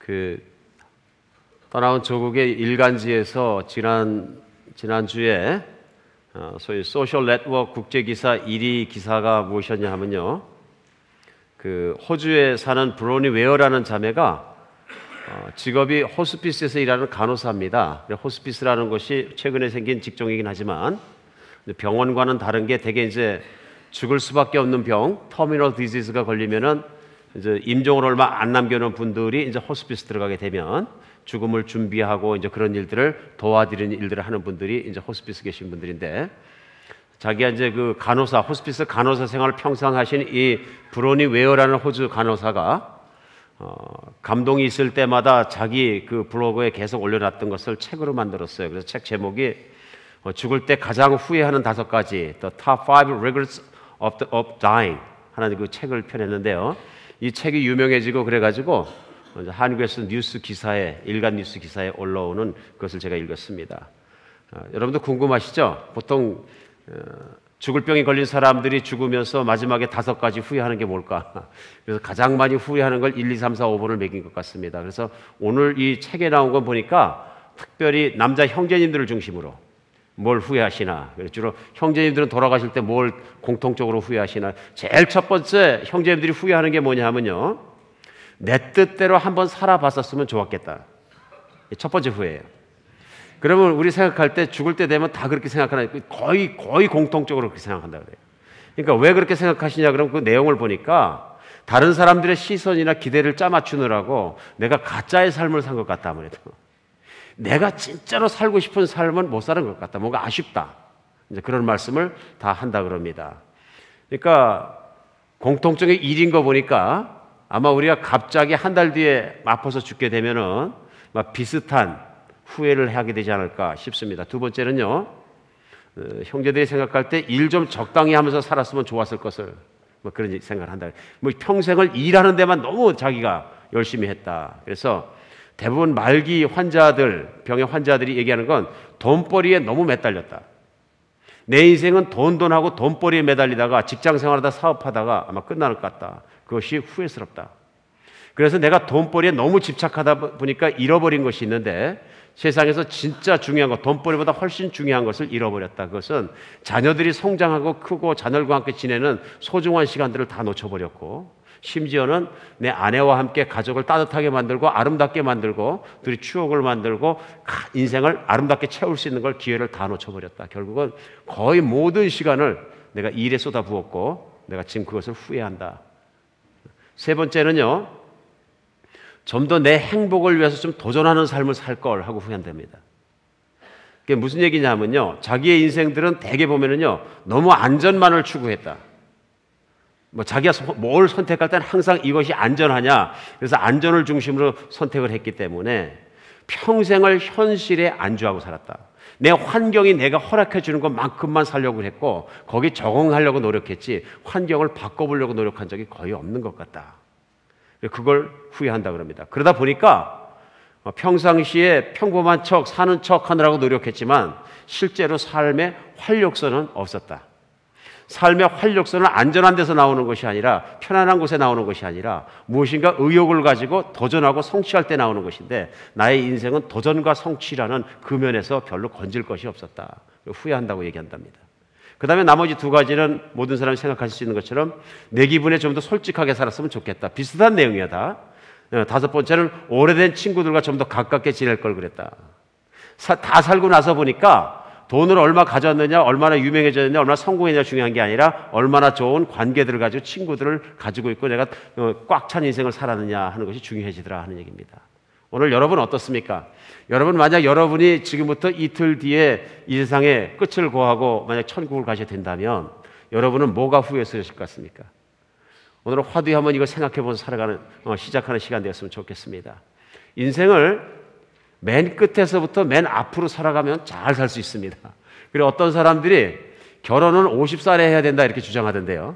그 떠나온 조국의 일간지에서 지난주에 소위 소셜 네트워크 국제기사 1위 기사가 무엇이었냐 하면요, 그 호주에 사는 브로니 웨어라는 자매가 직업이 호스피스에서 일하는 간호사입니다. 호스피스라는 것이 최근에 생긴 직종이긴 하지만 병원과는 다른 게 대개 이제 죽을 수밖에 없는 병, 터미널 디지즈가 걸리면은 이제 임종을 얼마 안 남겨놓은 분들이 이제 호스피스 들어가게 되면 죽음을 준비하고 이제 그런 일들을 도와드리는 일들을 하는 분들이 이제 호스피스 계신 분들인데, 자기가 이제 그 간호사, 호스피스 간호사 생활을 평생 하신 이 브로니 웨어라는 호주 간호사가 감동이 있을 때마다 자기 그 블로그에 계속 올려놨던 것을 책으로 만들었어요. 그래서 책 제목이 죽을 때 가장 후회하는 5가지, The Top 5 Regrets of Dying 하는 그 책을 펴냈는데요. 이 책이 유명해지고 그래가지고 한국에서 뉴스 기사에, 일간 뉴스 기사에 올라오는 그것을 제가 읽었습니다. 여러분도 궁금하시죠? 보통 죽을 병이 걸린 사람들이 죽으면서 마지막에 5가지 후회하는 게 뭘까? 그래서 가장 많이 후회하는 걸 1, 2, 3, 4, 5번을 매긴 것 같습니다. 그래서 오늘 이 책에 나온 건 보니까 특별히 남자 형제님들을 중심으로 뭘 후회하시나, 주로 형제님들은 돌아가실 때 뭘 공통적으로 후회하시나. 제일 첫 번째 형제님들이 후회하는 게 뭐냐 하면요, 내 뜻대로 한번 살아봤었으면 좋았겠다. 첫 번째 후회예요. 그러면 우리 생각할 때 죽을 때 되면 다 그렇게 생각하나, 거의 공통적으로 그렇게 생각한다 그래요. 그러니까 왜 그렇게 생각하시냐 그러면 그 내용을 보니까 다른 사람들의 시선이나 기대를 짜맞추느라고 내가 가짜의 삶을 산 것 같다 아무래도. 내가 진짜로 살고 싶은 삶은 못 사는 것 같다. 뭔가 아쉽다. 이제 그런 말씀을 다 한다 그럽니다. 그러니까 공통적인 일인 거 보니까 아마 우리가 갑자기 한 달 뒤에 아파서 죽게 되면은 막 비슷한 후회를 하게 되지 않을까 싶습니다. 두 번째는요, 형제들이 생각할 때 일 좀 적당히 하면서 살았으면 좋았을 것을, 뭐 그런 생각을 한다. 뭐 평생을 일하는 데만 너무 자기가 열심히 했다. 그래서 대부분 말기 환자들, 병의 환자들이 얘기하는 건 돈벌이에 너무 매달렸다. 내 인생은 돈하고 돈벌이에 매달리다가 직장 생활하다 사업하다가 아마 끝나는 것 같다. 그것이 후회스럽다. 그래서 내가 돈벌이에 너무 집착하다 보니까 잃어버린 것이 있는데, 세상에서 진짜 중요한 것, 돈벌이보다 훨씬 중요한 것을 잃어버렸다. 그것은 자녀들이 성장하고 크고 자녀들과 함께 지내는 소중한 시간들을 다 놓쳐버렸고, 심지어는 내 아내와 함께 가족을 따뜻하게 만들고 아름답게 만들고 둘이 추억을 만들고 인생을 아름답게 채울 수 있는 걸, 기회를 다 놓쳐버렸다. 결국은 거의 모든 시간을 내가 일에 쏟아부었고 내가 지금 그것을 후회한다. 세 번째는요, 좀 더 내 행복을 위해서 좀 도전하는 삶을 살 걸 하고 후회한답니다. 그게 무슨 얘기냐면요, 자기의 인생들은 대개 보면은요, 너무 안전만을 추구했다. 뭐 자기가 뭘 선택할 때는 항상 이것이 안전하냐, 그래서 안전을 중심으로 선택을 했기 때문에 평생을 현실에 안주하고 살았다. 내 환경이 내가 허락해 주는 것만큼만 살려고 했고 거기 적응하려고 노력했지 환경을 바꿔보려고 노력한 적이 거의 없는 것 같다. 그걸 후회한다 그럽니다. 그러다 보니까 평상시에 평범한 척 사는 척 하느라고 노력했지만 실제로 삶의 활력소는 없었다. 삶의 활력소는 안전한 데서 나오는 것이 아니라, 편안한 곳에 나오는 것이 아니라 무엇인가 의욕을 가지고 도전하고 성취할 때 나오는 것인데, 나의 인생은 도전과 성취라는 그 면에서 별로 건질 것이 없었다. 후회한다고 얘기한답니다. 그 다음에 나머지 2가지는 모든 사람이 생각하실 수 있는 것처럼 내 기분에 좀 더 솔직하게 살았으면 좋겠다. 비슷한 내용이야 다. 5번째는 오래된 친구들과 좀 더 가깝게 지낼 걸 그랬다. 다 살고 나서 보니까 돈을 얼마 가졌느냐, 얼마나 유명해졌느냐, 얼마나 성공했느냐 중요한 게 아니라 얼마나 좋은 관계들을 가지고 친구들을 가지고 있고 내가 꽉 찬 인생을 살았느냐 하는 것이 중요해지더라 하는 얘기입니다. 오늘 여러분 어떻습니까? 여러분 만약 여러분이 지금부터 이틀 뒤에 이 세상에 끝을 고하고 만약 천국을 가셔야 된다면 여러분은 뭐가 후회스러우실 것 같습니까? 오늘은 화두에 한번 이걸 생각해보면서 살아가는 시작하는 시간 되었으면 좋겠습니다. 인생을 맨 끝에서부터 맨 앞으로 살아가면 잘 살 수 있습니다. 그리고 어떤 사람들이 결혼은 50살에 해야 된다 이렇게 주장하던데요.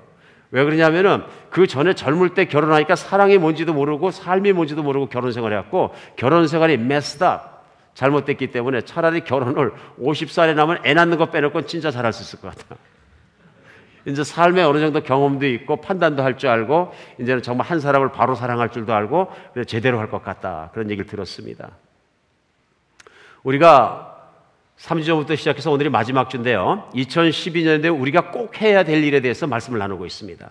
왜 그러냐면은 그 전에 젊을 때 결혼하니까 사랑이 뭔지도 모르고 삶이 뭔지도 모르고 결혼 생활을 해갖고 결혼 생활이 messed 잘못됐기 때문에 차라리 결혼을 50살에 나면 애 낳는 거 빼놓고 진짜 잘할 수 있을 것 같다. 이제 삶에 어느 정도 경험도 있고 판단도 할 줄 알고 이제는 정말 한 사람을 바로 사랑할 줄도 알고 제대로 할 것 같다. 그런 얘기를 들었습니다. 우리가 3주 전부터 시작해서 오늘이 마지막 주인데요. 2012년에 우리가 꼭 해야 될 일에 대해서 말씀을 나누고 있습니다.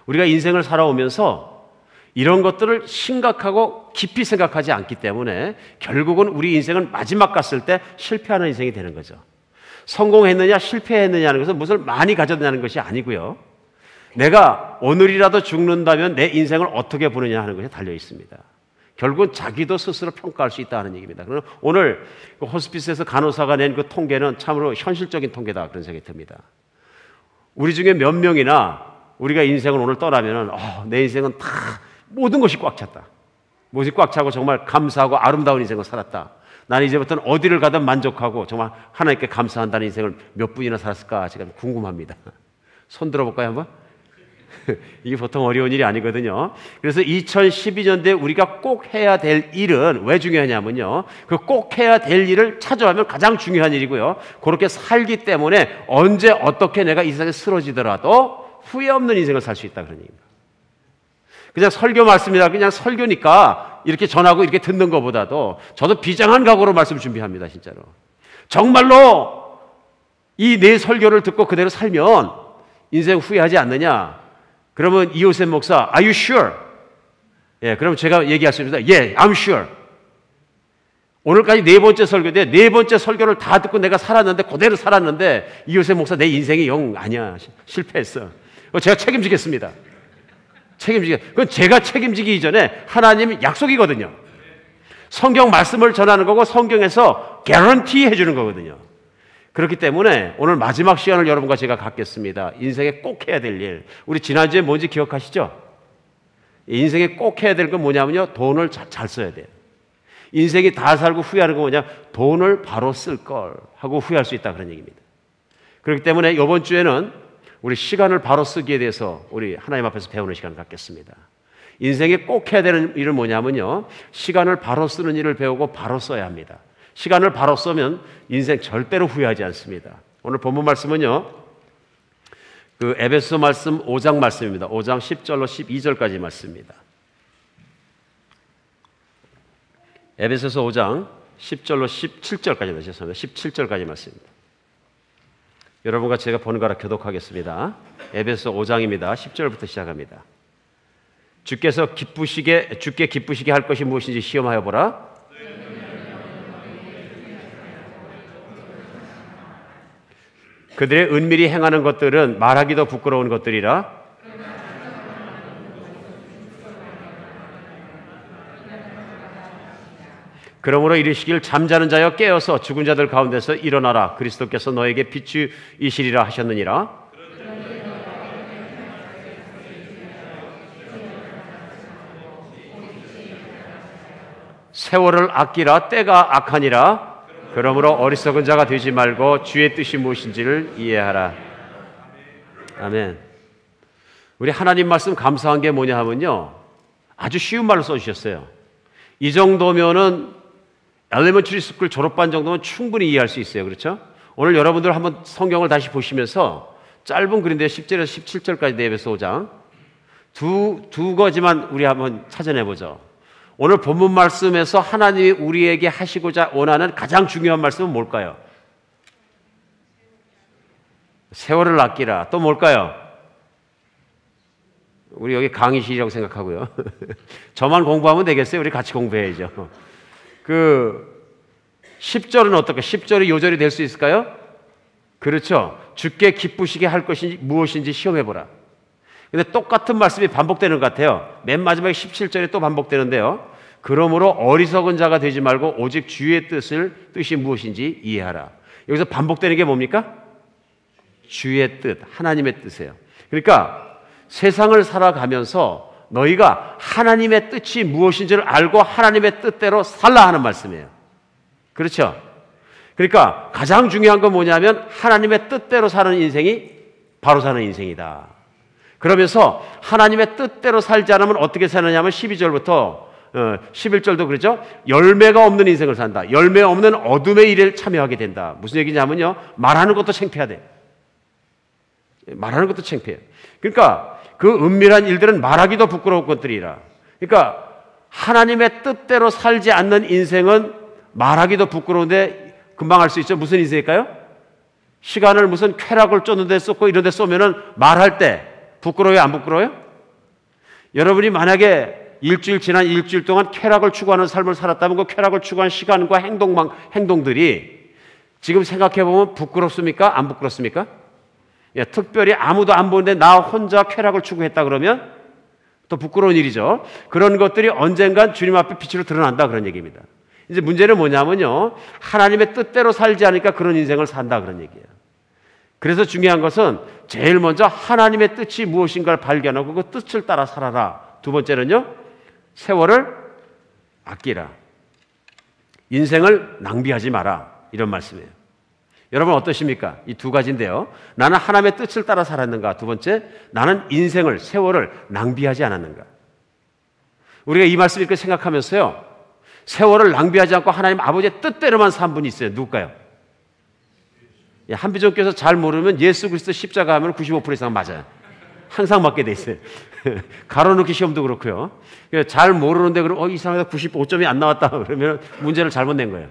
우리가 인생을 살아오면서 이런 것들을 심각하고 깊이 생각하지 않기 때문에 결국은 우리 인생은 마지막 갔을 때 실패하는 인생이 되는 거죠. 성공했느냐 실패했느냐는 것은 무엇을 많이 가졌느냐는 것이 아니고요. 내가 오늘이라도 죽는다면 내 인생을 어떻게 보느냐 하는 것에 달려 있습니다. 결국은 자기도 스스로 평가할 수 있다는 얘기입니다. 그럼 오늘 그 호스피스에서 간호사가 낸 그 통계는 참으로 현실적인 통계다 그런 생각이 듭니다. 우리 중에 몇 명이나 우리가 인생을 오늘 떠나면은 내 인생은 다 모든 것이 꽉 찼다. 모든 것이 꽉 차고 정말 감사하고 아름다운 인생을 살았다. 나는 이제부터는 어디를 가든 만족하고 정말 하나님께 감사한다는 인생을 몇 분이나 살았을까 제가 궁금합니다. 손 들어볼까요 한번? 이게 보통 어려운 일이 아니거든요. 그래서 2012년도에 우리가 꼭 해야 될 일은 왜 중요하냐면요. 그 꼭 해야 될 일을 찾아가면 가장 중요한 일이고요. 그렇게 살기 때문에 언제 어떻게 내가 이 세상에 쓰러지더라도 후회 없는 인생을 살 수 있다 그런 얘기입니다. 그냥 설교 말씀이라 그냥 설교니까 이렇게 전하고 이렇게 듣는 것보다도 저도 비장한 각오로 말씀 준비합니다. 진짜로. 정말로 이 내 설교를 듣고 그대로 살면 인생 후회하지 않느냐? 그러면 이호셉 목사, Are you sure? 예, 그럼 제가 얘기할 수 있습니다. Yeah, I'm sure. 오늘까지 네 번째 설교인데 네 번째 설교를 다 듣고 내가 살았는데 그대로 살았는데 이호셉 목사 내 인생이 영 아니야. 실패했어. 제가 책임지겠습니다. 그건 제가 책임지기 이전에 하나님 약속이거든요. 성경 말씀을 전하는 거고 성경에서 개런티 해주는 거거든요. 그렇기 때문에 오늘 마지막 시간을 여러분과 제가 갖겠습니다. 인생에 꼭 해야 될 일. 우리 지난주에 뭔지 기억하시죠? 인생에 꼭 해야 될 건 뭐냐면요. 돈을 잘 써야 돼요. 인생이 다 살고 후회하는 건 뭐냐? 돈을 바로 쓸 걸 하고 후회할 수 있다 그런 얘기입니다. 그렇기 때문에 이번 주에는 우리 시간을 바로 쓰기에 대해서 우리 하나님 앞에서 배우는 시간을 갖겠습니다. 인생에 꼭 해야 되는 일은 뭐냐면요. 시간을 바로 쓰는 일을 배우고 바로 써야 합니다. 시간을 바로 쓰면 인생 절대로 후회하지 않습니다. 오늘 본문 말씀은요. 그 에베소 말씀 5장 말씀입니다. 5장 10절로 12절까지 말씀입니다. 에베소서 5장 10절로 17절까지 죄송합니다. 17절까지 말씀입니다. 여러분과 제가 번갈아 교독하겠습니다. 에베소 5장입니다. 10절부터 시작합니다. 주께 기쁘시게 할 것이 무엇인지 시험하여 보라. 그들의 은밀히 행하는 것들은 말하기도 부끄러운 것들이라. 그러므로 이르시길 잠자는 자여 깨어서 죽은 자들 가운데서 일어나라. 그리스도께서 너에게 비추이시리라 하셨느니라. 세월을 아끼라. 때가 악하니라. 그러므로 어리석은 자가 되지 말고 주의 뜻이 무엇인지를 이해하라. 아멘. 우리 하나님 말씀 감사한 게 뭐냐 하면요. 아주 쉬운 말로 써주셨어요. 이 정도면은 엘리먼트리 스쿨 졸업반 정도면 충분히 이해할 수 있어요. 그렇죠? 오늘 여러분들 한번 성경을 다시 보시면서 짧은 글인데 10절에서 17절까지 에베소 5장 두 가지만 우리 한번 찾아내보죠. 오늘 본문 말씀에서 하나님이 우리에게 하시고자 원하는 가장 중요한 말씀은 뭘까요? 세월을 아끼라. 또 뭘까요? 우리 여기 강의실이라고 생각하고요. 저만 공부하면 되겠어요? 우리 같이 공부해야죠. 10절은 어떨까요? 10절이 요절이 될 수 있을까요? 그렇죠. 주께 기쁘시게 할 것이 무엇인지 시험해보라. 근데 똑같은 말씀이 반복되는 것 같아요. 맨 마지막에 17절에 또 반복되는데요. 그러므로 어리석은 자가 되지 말고 오직 주의 뜻이 무엇인지 이해하라. 여기서 반복되는 게 뭡니까? 주의 뜻, 하나님의 뜻이에요. 그러니까 세상을 살아가면서 너희가 하나님의 뜻이 무엇인지를 알고 하나님의 뜻대로 살라 하는 말씀이에요. 그렇죠? 그러니까 가장 중요한 건 뭐냐면 하나님의 뜻대로 사는 인생이 바로 사는 인생이다. 그러면서 하나님의 뜻대로 살지 않으면 어떻게 사느냐면 12절부터 11절도 그러죠. 열매가 없는 인생을 산다. 열매 없는 어둠의 일에 참여하게 된다. 무슨 얘기냐면요. 말하는 것도 창피하대. 말하는 것도 창피해요. 그러니까 그 은밀한 일들은 말하기도 부끄러운 것들이라. 그러니까 하나님의 뜻대로 살지 않는 인생은 말하기도 부끄러운데 금방 알 수 있죠. 무슨 인생일까요? 시간을 무슨 쾌락을 쫓는 데 쏟고 이런 데 쏘면은 말할 때 부끄러워요, 안 부끄러워요? 여러분이 만약에 지난 일주일 동안 쾌락을 추구하는 삶을 살았다면 그 쾌락을 추구한 시간과 행동들이 지금 생각해보면 부끄럽습니까? 안 부끄럽습니까? 예, 특별히 아무도 안 보는데 나 혼자 쾌락을 추구했다 그러면 또 부끄러운 일이죠. 그런 것들이 언젠간 주님 앞에 빛으로 드러난다 그런 얘기입니다. 이제 문제는 뭐냐면요, 하나님의 뜻대로 살지 않으니까 그런 인생을 산다 그런 얘기예요. 그래서 중요한 것은 제일 먼저 하나님의 뜻이 무엇인가를 발견하고 그 뜻을 따라 살아라. 두 번째는요, 세월을 아끼라. 인생을 낭비하지 마라. 이런 말씀이에요. 여러분 어떠십니까? 이 두 가지인데요. 나는 하나님의 뜻을 따라 살았는가? 두 번째, 나는 인생을, 세월을 낭비하지 않았는가? 우리가 이 말씀을 이렇게 생각하면서요, 세월을 낭비하지 않고 하나님 아버지의 뜻대로만 산 분이 있어요. 누굴까요? 한비전께서 잘 모르면 예수 그리스도 십자가 하면 95% 이상 맞아요. 항상 맞게 돼 있어요. 가로놓기 시험도 그렇고요. 잘 모르는데 그럼 이상하다 95점이 안 나왔다 그러면 문제를 잘못 낸 거예요.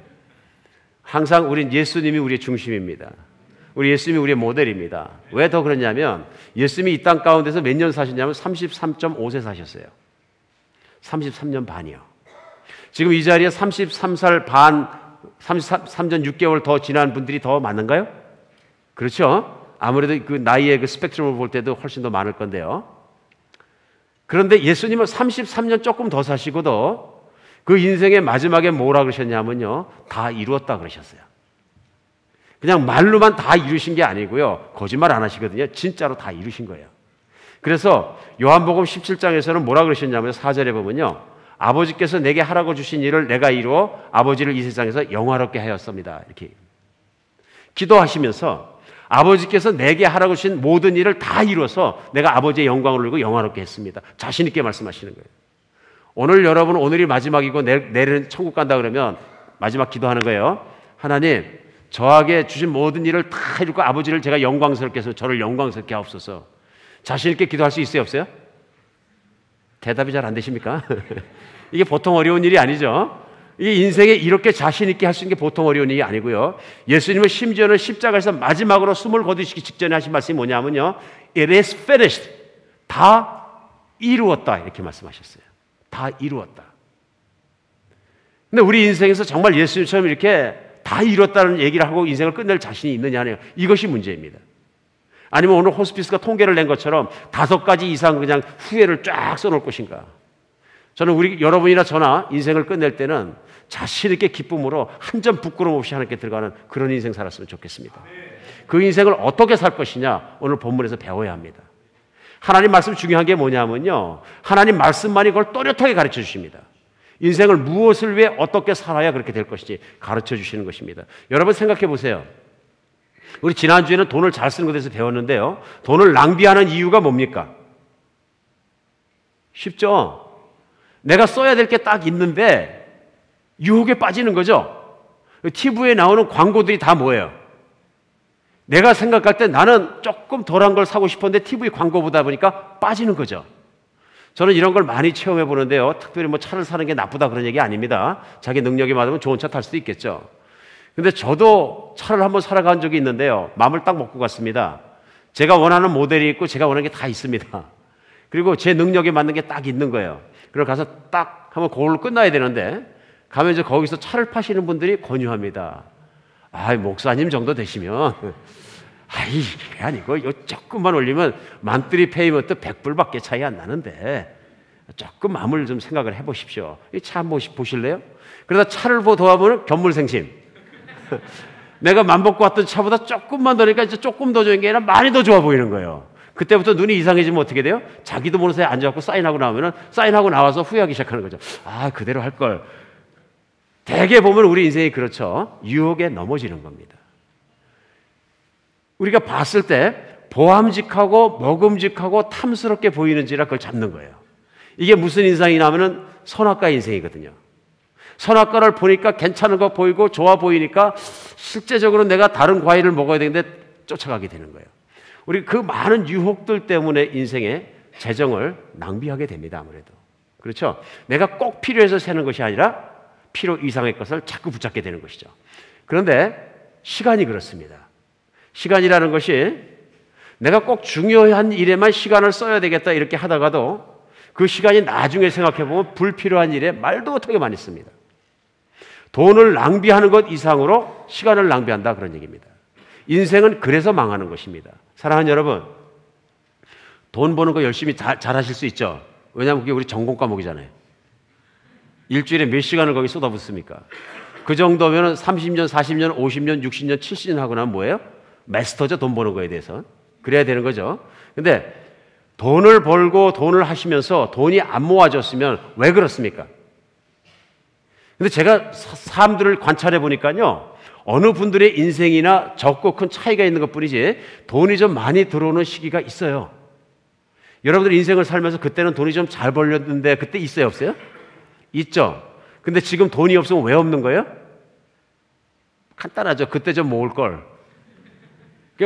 항상 우린 예수님이 우리의 중심입니다. 우리 예수님이 우리의 모델입니다. 왜 더 그러냐면 예수님이 이 땅 가운데서 몇 년 사셨냐면 33.5세 사셨어요. 33년 반이요. 지금 이 자리에 33살 반, 33년 6개월 더 지난 분들이 더 많은가요? 그렇죠? 아무래도 그 나이의 그 스펙트럼을 볼 때도 훨씬 더 많을 건데요. 그런데 예수님은 33년 조금 더 사시고도 그 인생의 마지막에 뭐라 그러셨냐면요, 다 이루었다 그러셨어요. 그냥 말로만 다 이루신 게 아니고요, 거짓말 안 하시거든요. 진짜로 다 이루신 거예요. 그래서 요한복음 17장에서는 뭐라 그러셨냐면 4절에 보면요, 아버지께서 내게 하라고 주신 일을 내가 이루어 아버지를 이 세상에서 영화롭게 하였습니다. 이렇게 기도하시면서 아버지께서 내게 하라고 주신 모든 일을 다 이루어서 내가 아버지의 영광을 누리고 영화롭게 했습니다. 자신 있게 말씀하시는 거예요. 오늘 여러분, 오늘이 마지막이고 내일은 천국 간다 그러면 마지막 기도하는 거예요. 하나님, 저에게 주신 모든 일을 다 이루고 아버지를 제가 영광스럽게 해서 저를 영광스럽게 하옵소서. 자신 있게 기도할 수 있어요, 없어요? 대답이 잘 안 되십니까? 이게 보통 어려운 일이 아니죠. 이게 인생에 이렇게 자신 있게 할 수 있는 게 보통 어려운 일이 아니고요. 예수님은 심지어는 십자가에서 마지막으로 숨을 거두시기 직전에 하신 말씀이 뭐냐면요, It is finished. 다 이루었다. 이렇게 말씀하셨어요. 다 이루었다. 근데 우리 인생에서 정말 예수님처럼 이렇게 다 이뤘다는 얘기를 하고 인생을 끝낼 자신이 있느냐 하네요. 이것이 문제입니다. 아니면 오늘 호스피스가 통계를 낸 것처럼 5가지 이상 그냥 후회를 쫙 써놓을 것인가. 저는 여러분이나 저나 인생을 끝낼 때는 자신 있게 기쁨으로 한 점 부끄러움 없이 하나님께 들어가는 그런 인생 살았으면 좋겠습니다. 그 인생을 어떻게 살 것이냐, 오늘 본문에서 배워야 합니다. 하나님 말씀 중요한 게 뭐냐면요, 하나님 말씀만이 그걸 또렷하게 가르쳐 주십니다. 인생을 무엇을 위해 어떻게 살아야 그렇게 될 것인지 가르쳐 주시는 것입니다. 여러분 생각해 보세요. 우리 지난주에는 돈을 잘 쓰는 것에 대해서 배웠는데요, 돈을 낭비하는 이유가 뭡니까? 쉽죠? 내가 써야 될 게 딱 있는데 유혹에 빠지는 거죠. TV에 나오는 광고들이 다 뭐예요? 내가 생각할 때 나는 조금 덜한 걸 사고 싶었는데 TV 광고 보다 보니까 빠지는 거죠. 저는 이런 걸 많이 체험해 보는데요, 특별히 뭐 차를 사는 게 나쁘다 그런 얘기 아닙니다. 자기 능력이 맞으면 좋은 차 탈 수도 있겠죠. 근데 저도 차를 한번 살아간 적이 있는데요, 마음을 딱 먹고 갔습니다. 제가 원하는 모델이 있고 제가 원하는 게 다 있습니다. 그리고 제 능력에 맞는 게 딱 있는 거예요. 그리고 가서 딱 하면 그걸로 끝나야 되는데 가면 이제 거기서 차를 파시는 분들이 권유합니다. 목사님 정도 되시면 이게 아니고 이거 조금만 올리면 만들이 페이먼트 100불밖에 차이 안 나는데 조금 마음을 좀 생각을 해보십시오. 이 차 한번 보실래요? 그러다 차를 도와보면 견물생심. 내가 맘먹고 왔던 차보다 조금만 더니까 이제 조금 더 좋은 게 아니라 많이 더 좋아 보이는 거예요. 그때부터 눈이 이상해지면 어떻게 돼요? 자기도 모르는 사이에 앉아갖고 사인하고 나오면 사인하고 나와서 후회하기 시작하는 거죠. 그대로 할 걸. 대개 보면 우리 인생이 그렇죠. 유혹에 넘어지는 겁니다. 우리가 봤을 때 보암직하고 먹음직하고 탐스럽게 보이는지라 그걸 잡는 거예요. 이게 무슨 인상이냐면은 선악과의 인생이거든요. 선악과를 보니까 괜찮은 거 보이고 좋아 보이니까 실제적으로 내가 다른 과일을 먹어야 되는데 쫓아가게 되는 거예요. 우리 그 많은 유혹들 때문에 인생의 재정을 낭비하게 됩니다. 아무래도. 그렇죠? 내가 꼭 필요해서 세는 것이 아니라 필요 이상의 것을 자꾸 붙잡게 되는 것이죠. 그런데 시간이 그렇습니다. 시간이라는 것이 내가 꼭 중요한 일에만 시간을 써야 되겠다 이렇게 하다가도 그 시간이 나중에 생각해보면 불필요한 일에 말도 못하게 많이 씁니다. 돈을 낭비하는 것 이상으로 시간을 낭비한다 그런 얘기입니다. 인생은 그래서 망하는 것입니다. 사랑하는 여러분, 돈 버는 거 열심히 잘하실 수 있죠. 왜냐하면 그게 우리 전공 과목이잖아요. 일주일에 몇 시간을 거기 쏟아붓습니까? 그 정도면 30년, 40년, 50년, 60년, 70년 하고 나면 뭐예요? 마스터죠. 돈 버는 거에 대해서. 그래야 되는 거죠. 근데 돈을 벌고 돈을 하시면서 돈이 안 모아졌으면 왜 그렇습니까? 근데 제가 사람들을 관찰해 보니까요, 어느 분들의 인생이나 적고 큰 차이가 있는 것 뿐이지 돈이 좀 많이 들어오는 시기가 있어요. 여러분들 인생을 살면서 그때는 돈이 좀 잘 벌렸는데 그때 있어요, 없어요? 있죠. 근데 지금 돈이 없으면 왜 없는 거예요? 간단하죠. 그때 좀 모을 걸.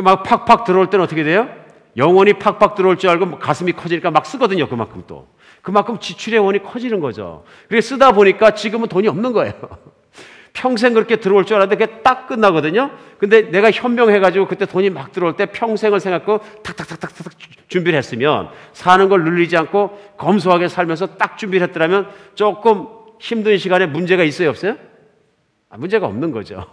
막 팍팍 들어올 때는 어떻게 돼요? 영원히 팍팍 들어올 줄 알고 가슴이 커지니까 막 쓰거든요. 그만큼 또. 그만큼 지출의 원이 커지는 거죠. 그래서 쓰다 보니까 지금은 돈이 없는 거예요. 평생 그렇게 들어올 줄 알았는데 그게 딱 끝나거든요. 근데 내가 현명해가지고 그때 돈이 막 들어올 때 평생을 생각하고 탁탁탁탁탁 준비를 했으면 사는 걸 눌리지 않고 검소하게 살면서 딱 준비를 했더라면 조금 힘든 시간에 문제가 있어요, 없어요? 문제가 없는 거죠.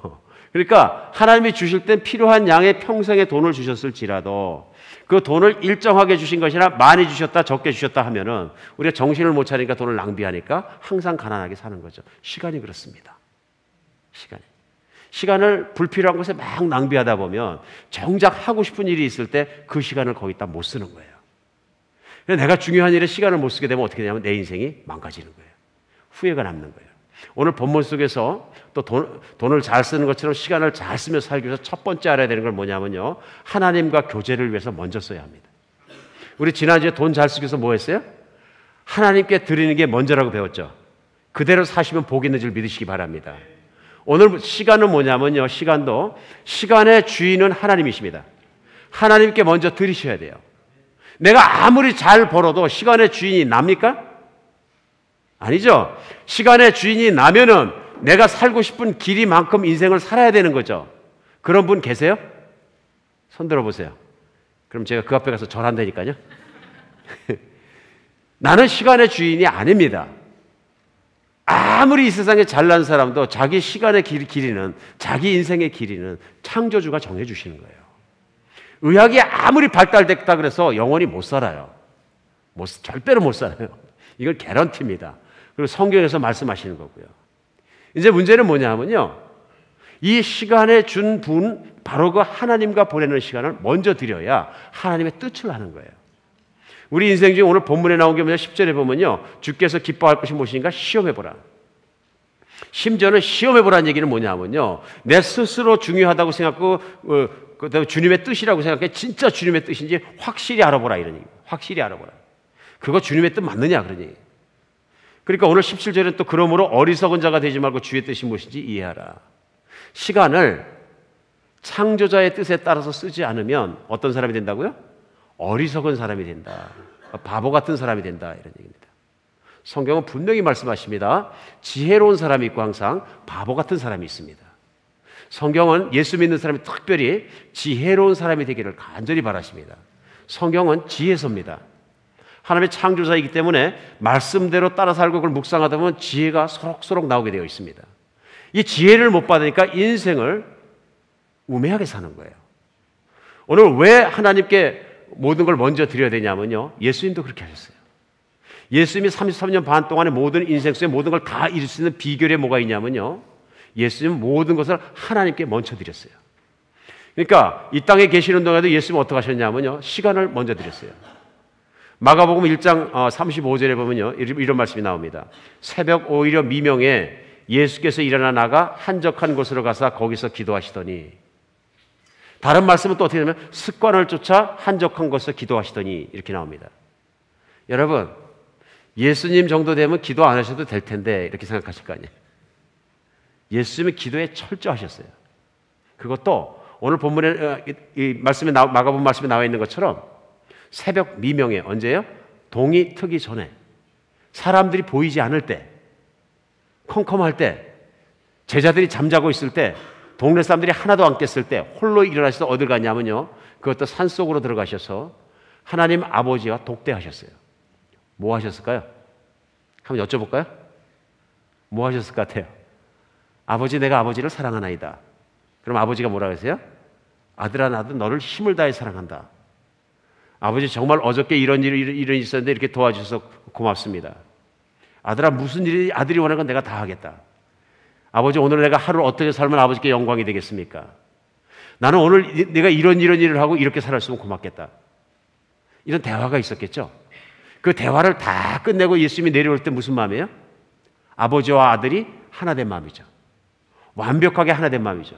그러니까 하나님이 주실 땐 필요한 양의 평생의 돈을 주셨을지라도 그 돈을 일정하게 주신 것이나 많이 주셨다 적게 주셨다 하면은 우리가 정신을 못 차리니까 돈을 낭비하니까 항상 가난하게 사는 거죠. 시간이 그렇습니다. 시간을 불필요한 것에 막 낭비하다 보면 정작 하고 싶은 일이 있을 때 그 시간을 거기다 못 쓰는 거예요. 그래서 내가 중요한 일에 시간을 못 쓰게 되면 어떻게 되냐면 내 인생이 망가지는 거예요. 후회가 남는 거예요. 오늘 본문 속에서 또 돈을 잘 쓰는 것처럼 시간을 잘 쓰며 살기 위해서 첫 번째 알아야 되는 건 뭐냐면요, 하나님과 교제를 위해서 먼저 써야 합니다. 우리 지난주에 돈 잘 쓰기 위해서 뭐 했어요? 하나님께 드리는 게 먼저라고 배웠죠. 그대로 사시면 복이 있는 줄 믿으시기 바랍니다. 오늘 시간은 뭐냐면요, 시간도 시간의 주인은 하나님이십니다. 하나님께 먼저 드리셔야 돼요. 내가 아무리 잘 벌어도 시간의 주인이 납니까? 아니죠. 시간의 주인이 나면은 내가 살고 싶은 길이만큼 인생을 살아야 되는 거죠. 그런 분 계세요? 손 들어보세요. 그럼 제가 그 앞에 가서 절한다니까요. 나는 시간의 주인이 아닙니다. 아무리 이 세상에 잘난 사람도 자기 시간의 길이는, 자기 인생의 길이는 창조주가 정해주시는 거예요. 의학이 아무리 발달됐다 그래서 영원히 못 살아요. 절대로 못 살아요. 이건 개런티입니다. 그리고 성경에서 말씀하시는 거고요. 이제 문제는 뭐냐면요, 이 시간에 준 분, 바로 그 하나님과 보내는 시간을 먼저 드려야 하나님의 뜻을 하는 거예요. 우리 인생 중에 오늘 본문에 나온 게 뭐냐, 10절에 보면요, 주께서 기뻐할 것이 무엇인가 시험해보라. 심지어는 시험해보라는 얘기는 뭐냐면요, 내 스스로 중요하다고 생각하고 그다음에 주님의 뜻이라고 생각해 진짜 주님의 뜻인지 확실히 알아보라 이런 얘기예요. 확실히 알아보라. 그거 주님의 뜻 맞느냐 그런 얘기예요. 그러니까 오늘 17절은 또 그러므로 어리석은 자가 되지 말고 주의 뜻이 무엇인지 이해하라. 시간을 창조자의 뜻에 따라서 쓰지 않으면 어떤 사람이 된다고요? 어리석은 사람이 된다. 바보 같은 사람이 된다 이런 얘기입니다. 성경은 분명히 말씀하십니다. 지혜로운 사람이 있고 항상 바보 같은 사람이 있습니다. 성경은 예수 믿는 사람이 특별히 지혜로운 사람이 되기를 간절히 바라십니다. 성경은 지혜서입니다. 하나님의 창조자이기 때문에 말씀대로 따라 살고 그걸 묵상하다 보면 지혜가 소록소록 나오게 되어 있습니다. 이 지혜를 못 받으니까 인생을 우매하게 사는 거예요. 오늘 왜 하나님께 모든 걸 먼저 드려야 되냐면요, 예수님도 그렇게 하셨어요. 예수님이 33년 반 동안의 모든 인생 속에 모든 걸 다 이룰 수 있는 비결에 뭐가 있냐면요, 예수님은 모든 것을 하나님께 먼저 드렸어요. 그러니까 이 땅에 계시는 동안에도 예수님은 어떻게 하셨냐면요, 시간을 먼저 드렸어요. 마가복음 1장 35절에 보면요, 이런 말씀이 나옵니다. 새벽 오히려 미명에 예수께서 일어나 나가 한적한 곳으로 가서 거기서 기도하시더니, 다른 말씀은 또 어떻게 되냐면 습관을 쫓아 한적한 곳에서 기도하시더니 이렇게 나옵니다. 여러분, 예수님 정도 되면 기도 안 하셔도 될 텐데 이렇게 생각하실 거 아니에요. 예수님은 기도에 철저하셨어요. 그것도 오늘 본문에 이 말씀에 마가복음 말씀에 나와 있는 것처럼 새벽 미명에 언제요? 동이 트기 전에 사람들이 보이지 않을 때 컴컴할 때 제자들이 잠자고 있을 때 동네 사람들이 하나도 안 깼을 때 홀로 일어나셔서 어딜 갔냐면요. 그것도 산속으로 들어가셔서 하나님 아버지와 독대하셨어요. 뭐 하셨을까요? 한번 여쭤볼까요? 뭐 하셨을 것 같아요? 아버지 내가 아버지를 사랑하나이다. 그럼 아버지가 뭐라고 했어요? 아들아 나도 너를 힘을 다해 사랑한다. 아버지 정말 어저께 이런 일이 있었는데 이렇게 도와주셔서 고맙습니다. 아들아 무슨 일이 아들이 원하는 건 내가 다 하겠다. 아버지 오늘 내가 하루 어떻게 살면 아버지께 영광이 되겠습니까? 나는 오늘 내가 이런 일을 하고 이렇게 살았으면 고맙겠다. 이런 대화가 있었겠죠. 그 대화를 다 끝내고 예수님이 내려올 때 무슨 마음이에요? 아버지와 아들이 하나 된 마음이죠. 완벽하게 하나 된 마음이죠.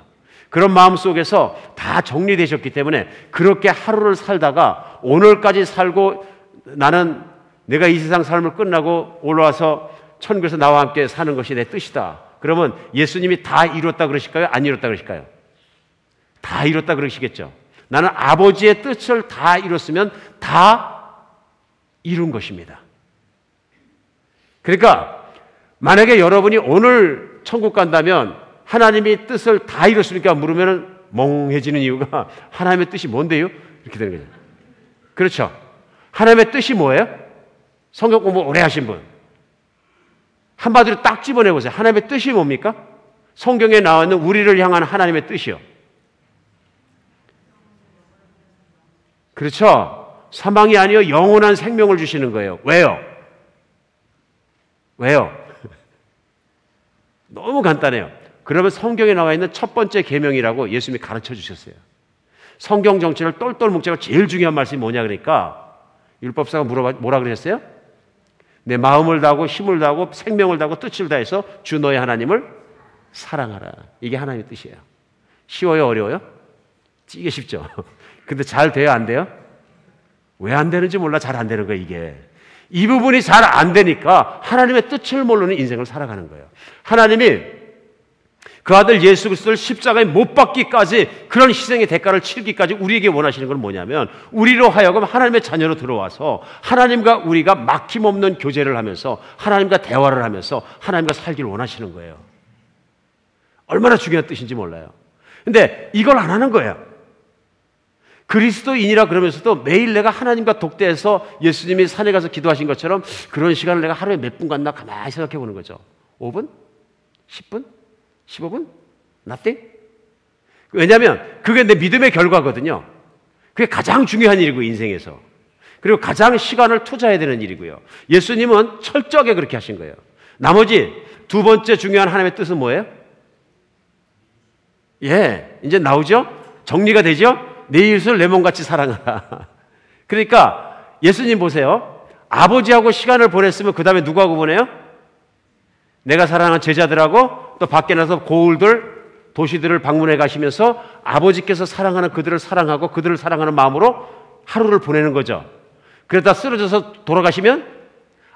그런 마음 속에서 다 정리되셨기 때문에 그렇게 하루를 살다가 오늘까지 살고 나는 내가 이 세상 삶을 끝나고 올라와서 천국에서 나와 함께 사는 것이 내 뜻이다. 그러면 예수님이 다 이뤘다 그러실까요? 안 이뤘다 그러실까요? 다 이뤘다 그러시겠죠. 나는 아버지의 뜻을 다 이뤘으면 다 이룬 것입니다. 그러니까 만약에 여러분이 오늘 천국 간다면 하나님이 뜻을 다 이뤘습니까? 물으면 멍해지는 이유가 하나님의 뜻이 뭔데요? 이렇게 되는 거죠. 그렇죠. 하나님의 뜻이 뭐예요? 성경 공부 오래 하신 분. 한마디로 딱 집어내보세요. 하나님의 뜻이 뭡니까? 성경에 나와 있는 우리를 향한 하나님의 뜻이요. 그렇죠. 사망이 아니요 영원한 생명을 주시는 거예요. 왜요? 왜요? 너무 간단해요. 그러면 성경에 나와 있는 첫 번째 계명이라고 예수님이 가르쳐 주셨어요. 성경 정체를 똘똘 뭉치고 제일 중요한 말씀이 뭐냐 그러니까 율법사가 뭐라 그러셨어요? 내 마음을 다하고 힘을 다하고 생명을 다하고 뜻을 다해서 주 너의 하나님을 사랑하라. 이게 하나님의 뜻이에요. 쉬워요? 어려워요? 이게 쉽죠. 근데 잘 돼요? 안 돼요? 왜 안 되는지 몰라. 잘 안 되는 거예요. 이게. 이 부분이 잘 안 되니까 하나님의 뜻을 모르는 인생을 살아가는 거예요. 하나님이 그 아들 예수 그리스도를 십자가에 못 박기까지 그런 희생의 대가를 치르기까지 우리에게 원하시는 건 뭐냐면 우리로 하여금 하나님의 자녀로 들어와서 하나님과 우리가 막힘없는 교제를 하면서 하나님과 대화를 하면서 하나님과 살기를 원하시는 거예요. 얼마나 중요한 뜻인지 몰라요. 근데 이걸 안 하는 거예요. 그리스도인이라 그러면서도 매일 내가 하나님과 독대해서 예수님이 산에 가서 기도하신 것처럼 그런 시간을 내가 하루에 몇 분 갖나 가만히 생각해 보는 거죠. 5분? 10분? 15분? Nothing? 왜냐하면 그게 내 믿음의 결과거든요. 그게 가장 중요한 일이고 인생에서. 그리고 가장 시간을 투자해야 되는 일이고요. 예수님은 철저하게 그렇게 하신 거예요. 나머지 두 번째 중요한 하나님의 뜻은 뭐예요? 이제 나오죠? 정리가 되죠? 내 이웃을 내 몸같이 사랑하라. 그러니까 예수님 보세요. 아버지하고 시간을 보냈으면 그 다음에 누구하고 보내요? 내가 사랑하는 제자들하고 또 밖에 나서 고을들, 도시들을 방문해 가시면서 아버지께서 사랑하는 그들을 사랑하고 그들을 사랑하는 마음으로 하루를 보내는 거죠. 그러다 쓰러져서 돌아가시면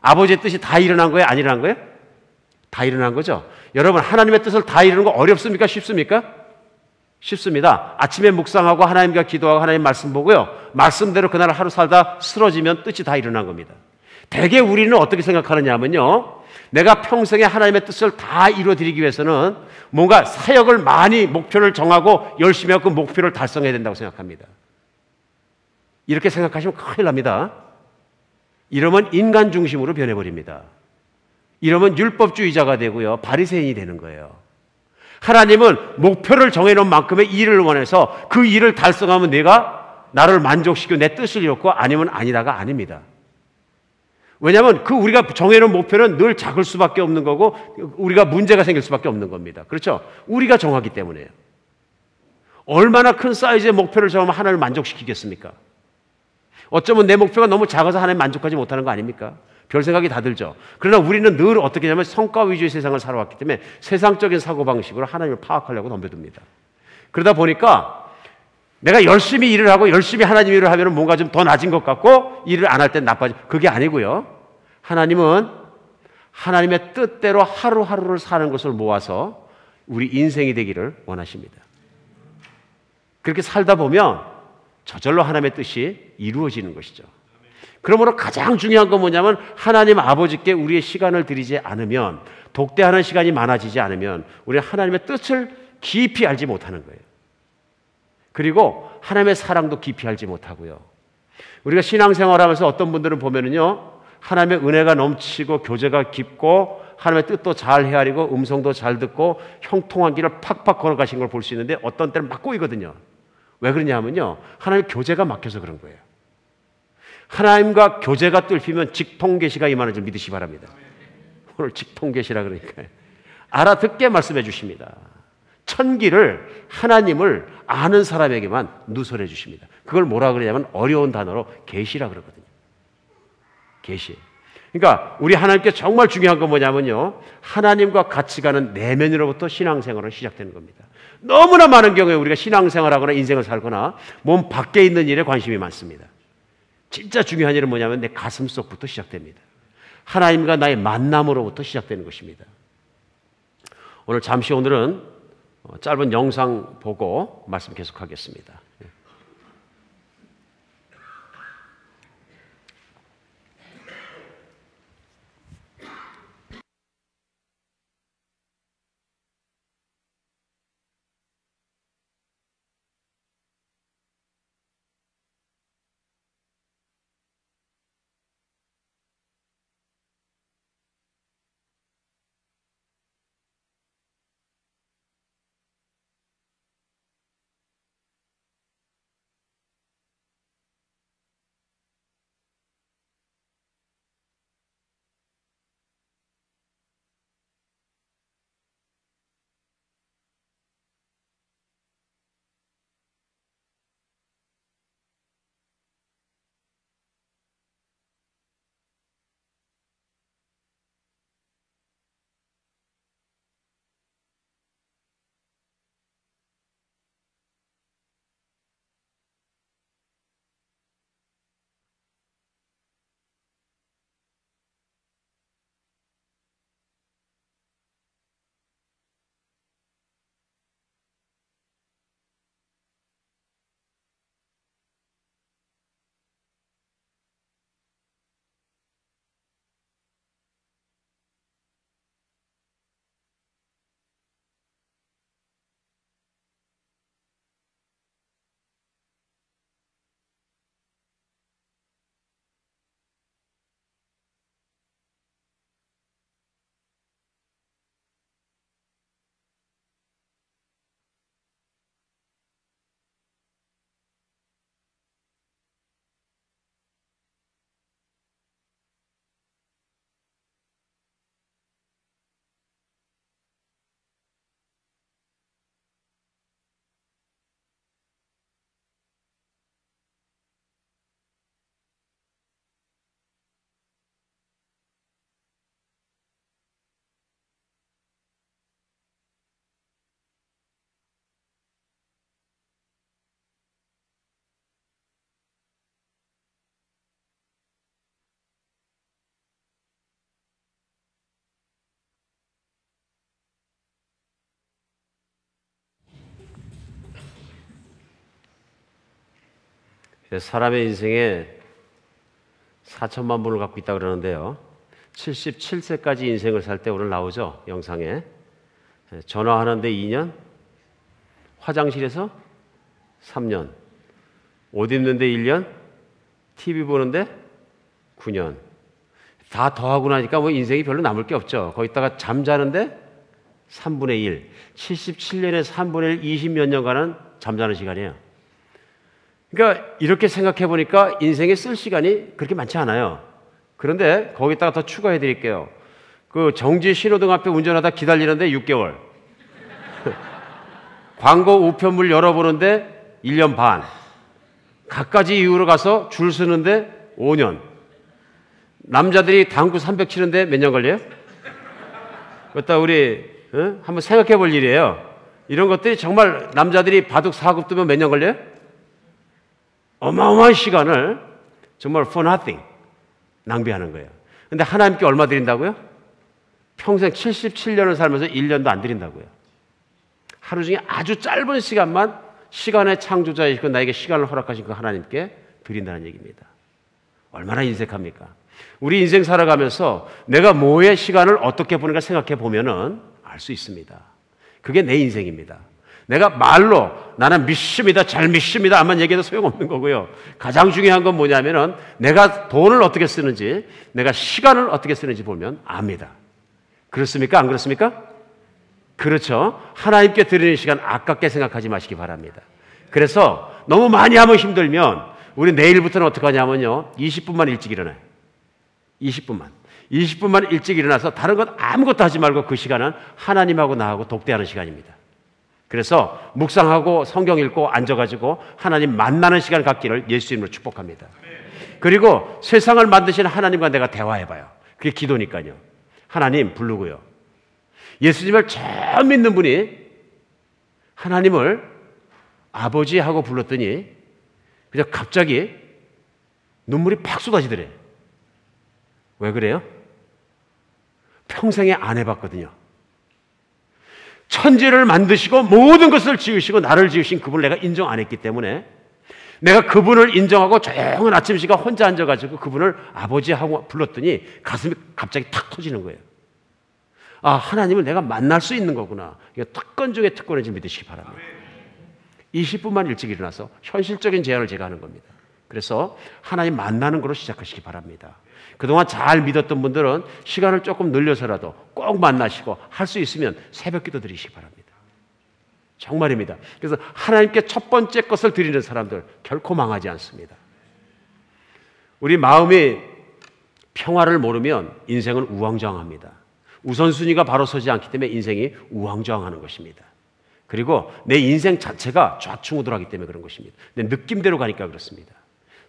아버지의 뜻이 다 일어난 거예요? 안 일어난 거예요? 다 일어난 거죠. 여러분 하나님의 뜻을 다 이루는 거 어렵습니까? 쉽습니까? 쉽습니다. 아침에 묵상하고 하나님과 기도하고 하나님 말씀 보고요. 말씀대로 그날 하루 살다 쓰러지면 뜻이 다 일어난 겁니다. 대개 우리는 어떻게 생각하느냐 하면요. 내가 평생에 하나님의 뜻을 다 이루어드리기 위해서는 뭔가 사역을 많이 목표를 정하고 열심히 하고 그 목표를 달성해야 된다고 생각합니다. 이렇게 생각하시면 큰일 납니다. 이러면 인간 중심으로 변해버립니다. 이러면 율법주의자가 되고요. 바리새인이 되는 거예요. 하나님은 목표를 정해놓은 만큼의 일을 원해서 그 일을 달성하면 내가 나를 만족시키고 내 뜻을 이뤘고 아니면 아니다가 아닙니다. 왜냐하면 그 우리가 정해놓은 목표는 늘 작을 수밖에 없는 거고 우리가 문제가 생길 수밖에 없는 겁니다. 그렇죠? 우리가 정하기 때문에요. 얼마나 큰 사이즈의 목표를 정하면 하나님을 만족시키겠습니까? 어쩌면 내 목표가 너무 작아서 하나님 만족하지 못하는 거 아닙니까? 별 생각이 다 들죠. 그러나 우리는 늘 어떻게 하냐면 성과 위주의 세상을 살아왔기 때문에 세상적인 사고방식으로 하나님을 파악하려고 덤벼듭니다. 그러다 보니까 내가 열심히 일을 하고 열심히 하나님 일을 하면 뭔가 좀 더 낮은 것 같고 일을 안 할 땐 나빠지. 그게 아니고요. 하나님은 하나님의 뜻대로 하루하루를 사는 것을 모아서 우리 인생이 되기를 원하십니다. 그렇게 살다 보면 저절로 하나님의 뜻이 이루어지는 것이죠. 그러므로 가장 중요한 건 뭐냐면 하나님 아버지께 우리의 시간을 드리지 않으면, 독대하는 시간이 많아지지 않으면 우리는 하나님의 뜻을 깊이 알지 못하는 거예요. 그리고 하나님의 사랑도 깊이 알지 못하고요. 우리가 신앙생활하면서 어떤 분들은 보면은요, 하나님의 은혜가 넘치고 교제가 깊고 하나님의 뜻도 잘 헤아리고 음성도 잘 듣고 형통한 길을 팍팍 걸어가신 걸 볼 수 있는데, 어떤 때는 막 꼬이거든요. 왜 그러냐면요, 하나님의 교제가 막혀서 그런 거예요. 하나님과 교제가 뚫히면 직통계시가 임하는 줄 믿으시기 바랍니다. 오늘 직통계시라 그러니까요. 알아듣게 말씀해 주십니다. 천기를, 하나님을 아는 사람에게만 누설해 주십니다. 그걸 뭐라 그러냐면 어려운 단어로 계시라 그러거든요. 계시. 그러니까 우리 하나님께 정말 중요한 건 뭐냐면요, 하나님과 같이 가는 내면으로부터 신앙생활은 시작되는 겁니다. 너무나 많은 경우에 우리가 신앙생활하거나 인생을 살거나 몸 밖에 있는 일에 관심이 많습니다. 진짜 중요한 일은 뭐냐면 내 가슴 속부터 시작됩니다. 하나님과 나의 만남으로부터 시작되는 것입니다. 오늘 잠시 오늘은 짧은 영상 보고 말씀 계속하겠습니다. 사람의 인생에 4천만 분을 갖고 있다 그러는데요, 77세까지 인생을 살 때 오늘 나오죠, 영상에. 전화하는데 2년, 화장실에서 3년, 옷 입는데 1년, TV 보는데 9년. 다 더하고 나니까 뭐 인생이 별로 남을 게 없죠. 거기다가 잠자는데 3분의 1, 77년에 3분의 1, 20몇 년간은 잠자는 시간이에요. 그러니까 이렇게 생각해 보니까 인생에 쓸 시간이 그렇게 많지 않아요. 그런데 거기다가 더 추가해 드릴게요. 그 정지 신호등 앞에 운전하다 기다리는데 6개월. 광고 우편물 열어보는데 1년 반. 갖가지 이유로 가서 줄 서는데 5년. 남자들이 당구 300 치는데 몇 년 걸려요? 그렇다 우리 한번 생각해 볼 일이에요. 이런 것들이 정말 남자들이 바둑 4급 뜨면 몇 년 걸려요? 어마어마한 시간을 정말 for nothing 낭비하는 거예요. 근데 하나님께 얼마 드린다고요? 평생 77년을 살면서 1년도 안 드린다고요. 하루 중에 아주 짧은 시간만 시간의 창조자이시고 나에게 시간을 허락하신 그 하나님께 드린다는 얘기입니다. 얼마나 인색합니까? 우리 인생 살아가면서 내가 뭐에 시간을 어떻게 보는가 생각해 보면은 알 수 있습니다. 그게 내 인생입니다. 내가 말로 나는 믿습니다, 잘 믿습니다 아만 얘기해도 소용없는 거고요. 가장 중요한 건 뭐냐면은 내가 돈을 어떻게 쓰는지, 내가 시간을 어떻게 쓰는지 보면 압니다. 그렇습니까? 안 그렇습니까? 그렇죠. 하나님께 드리는 시간 아깝게 생각하지 마시기 바랍니다. 그래서 너무 많이 하면 힘들면 우리 내일부터는 어떻게 하냐면요, 20분만 일찍 일어나요. 20분만 일찍 일어나서 다른 것 아무것도 하지 말고 그 시간은 하나님하고 나하고 독대하는 시간입니다. 그래서 묵상하고 성경 읽고 앉아가지고 하나님 만나는 시간 갖기를 예수 이름으로 축복합니다. 그리고 세상을 만드신 하나님과 내가 대화해봐요. 그게 기도니까요. 하나님 부르고요. 예수님을 처음 믿는 분이 하나님을 아버지하고 불렀더니 그냥 갑자기 눈물이 팍 쏟아지더래. 왜 그래요? 평생에 안 해봤거든요. 천지를 만드시고 모든 것을 지으시고 나를 지으신 그분을 내가 인정 안 했기 때문에 내가 그분을 인정하고 조용한 아침 시간 혼자 앉아가지고 그분을 아버지하고 불렀더니 가슴이 갑자기 탁 터지는 거예요. 아, 하나님을 내가 만날 수 있는 거구나. 이거 특권 중에 특권인지 믿으시기 바랍니다. 20분만 일찍 일어나서 현실적인 제안을 제가 하는 겁니다. 그래서 하나님 만나는 거로 시작하시기 바랍니다. 그동안 잘 믿었던 분들은 시간을 조금 늘려서라도 꼭 만나시고 할 수 있으면 새벽 기도 드리시기 바랍니다. 정말입니다. 그래서 하나님께 첫 번째 것을 드리는 사람들 결코 망하지 않습니다. 우리 마음이 평화를 모르면 인생은 우왕좌왕합니다. 우선순위가 바로 서지 않기 때문에 인생이 우왕좌왕하는 것입니다. 그리고 내 인생 자체가 좌충우돌하기 때문에 그런 것입니다. 내 느낌대로 가니까 그렇습니다.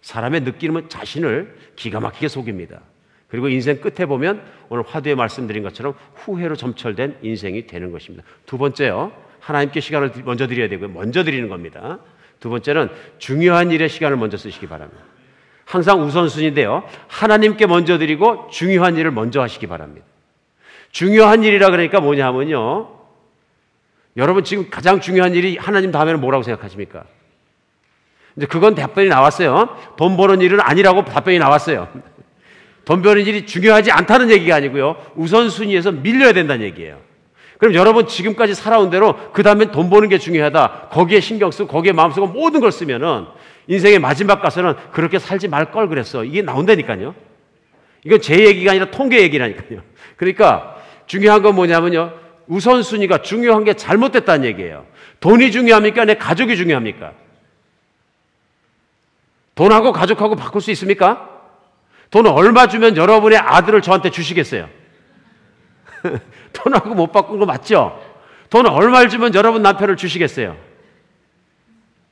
사람의 느낌은 자신을 기가 막히게 속입니다. 그리고 인생 끝에 보면 오늘 화두에 말씀드린 것처럼 후회로 점철된 인생이 되는 것입니다. 두 번째요, 하나님께 시간을 먼저 드려야 되고요. 먼저 드리는 겁니다. 두 번째는 중요한 일에 시간을 먼저 쓰시기 바랍니다. 항상 우선순위인데요, 하나님께 먼저 드리고 중요한 일을 먼저 하시기 바랍니다. 중요한 일이라 그러니까 뭐냐면요, 여러분 지금 가장 중요한 일이 하나님 다음에는 뭐라고 생각하십니까? 이제 그건 답변이 나왔어요. 돈 버는 일은 아니라고 답변이 나왔어요. 돈 버는 일이 중요하지 않다는 얘기가 아니고요, 우선순위에서 밀려야 된다는 얘기예요. 그럼 여러분 지금까지 살아온 대로 그 다음엔 돈 버는 게 중요하다, 거기에 신경 쓰고 거기에 마음 쓰고 모든 걸 쓰면은 인생의 마지막 가서는 그렇게 살지 말 걸 그랬어, 이게 나온다니까요. 이건 제 얘기가 아니라 통계 얘기라니까요. 그러니까 중요한 건 뭐냐면요, 우선순위가 중요한 게 잘못됐다는 얘기예요. 돈이 중요합니까? 내 가족이 중요합니까? 돈하고 가족하고 바꿀 수 있습니까? 돈 얼마 주면 여러분의 아들을 저한테 주시겠어요? 돈하고 못 바꾼 거 맞죠? 돈 얼마를 주면 여러분 남편을 주시겠어요?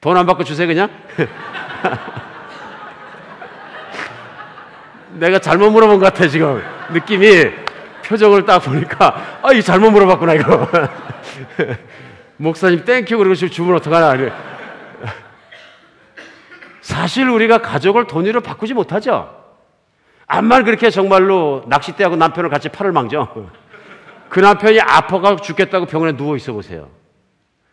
돈 안 받고 주세요 그냥? 내가 잘못 물어본 것 같아 지금. 느낌이, 표정을 딱 보니까 아, 이 잘못 물어봤구나 이거. 목사님 땡큐 그러고 주면 어떡하나. 사실 우리가 가족을 돈으로 바꾸지 못하죠. 암만 그렇게 정말로 낚싯대하고 남편을 같이 팔을 망죠. 그 남편이 아파가 죽겠다고 병원에 누워 있어 보세요.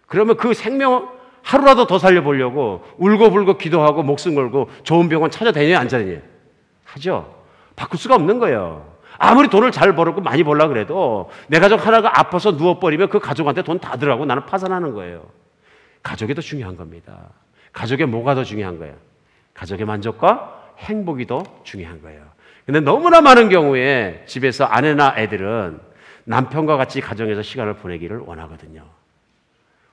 그러면 그 생명 하루라도 더 살려보려고 울고불고 기도하고 목숨 걸고 좋은 병원 찾아다녀야 안 찾아다녀요? 하죠. 바꿀 수가 없는 거예요. 아무리 돈을 잘 벌었고 많이 벌라 그래도 내 가족 하나가 아파서 누워버리면 그 가족한테 돈 다 들어가고 나는 파산하는 거예요. 가족이 더 중요한 겁니다. 가족의 뭐가 더 중요한 거예요? 가족의 만족과 행복이 더 중요한 거예요. 근데 너무나 많은 경우에 집에서 아내나 애들은 남편과 같이 가정에서 시간을 보내기를 원하거든요.